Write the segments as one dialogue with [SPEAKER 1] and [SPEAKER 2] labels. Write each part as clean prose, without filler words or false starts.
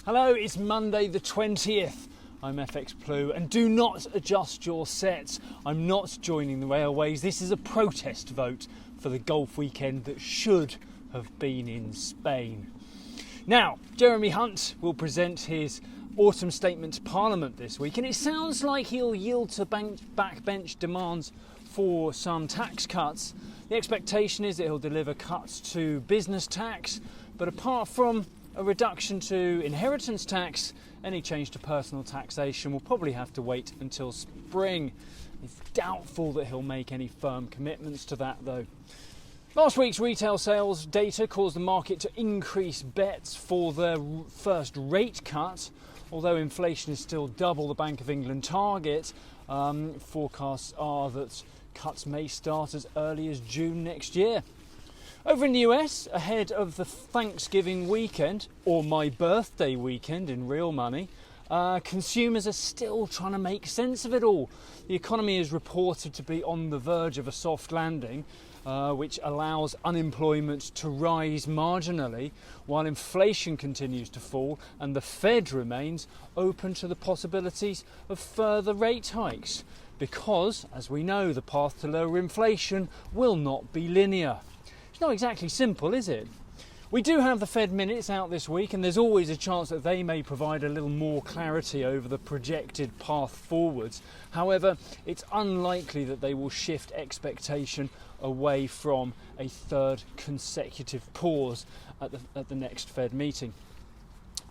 [SPEAKER 1] Hello, it's Monday the 20th. I'm FxPlew, and do not adjust your sets. I'm not joining the railways. This is a protest vote for the golf weekend that should have been in Spain. Now, Jeremy Hunt will present his autumn statement to Parliament this week, and it sounds like he'll yield to backbench demands for some tax cuts. The expectation is that he'll deliver cuts to business tax, but apart from a reduction to inheritance tax, any change to personal taxation will probably have to wait until spring. It's doubtful that he'll make any firm commitments to that though. Last week's retail sales data caused the market to increase bets for the first rate cut. Although inflation is still double the Bank of England target, forecasts are that cuts may start as early as June next year. Over in the US, ahead of the Thanksgiving weekend, or my birthday weekend in real money, consumers are still trying to make sense of it all. The economy is reported to be on the verge of a soft landing, which allows unemployment to rise marginally, while inflation continues to fall and the Fed remains open to the possibilities of further rate hikes. Because, as we know, the path to lower inflation will not be linear. It's not exactly simple, is it? We do have the Fed minutes out this week, and there's always a chance that they may provide a little more clarity over the projected path forwards. However, it's unlikely that they will shift expectation away from a third consecutive pause at the next Fed meeting.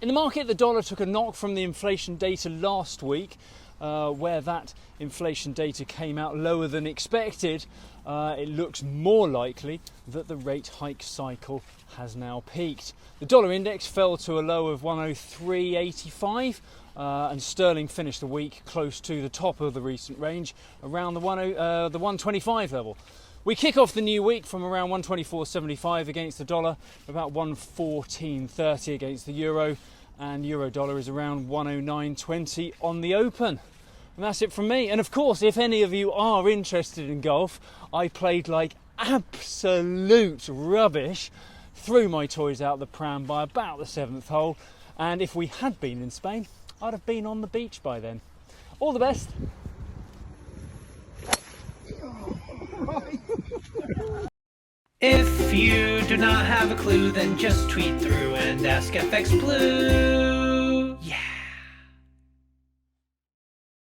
[SPEAKER 1] In the market, the dollar took a knock from the inflation data last week, where that inflation data came out lower than expected. It looks more likely that the rate hike cycle has now peaked. The dollar index fell to a low of 103.85, and sterling finished the week close to the top of the recent range, around the 125 level. We kick off the new week from around 124.75 against the dollar, about 114.30 against the euro, and euro dollar is around 109.20 on the open. And that's it from me. And of course, if any of you are interested in golf, I played like absolute rubbish, threw my toys out the pram by about the 7th hole, and if we had been in Spain, I'd have been on the beach by then. All the best.
[SPEAKER 2] If you do not have a clue, then just tweet through and ask FxPlew.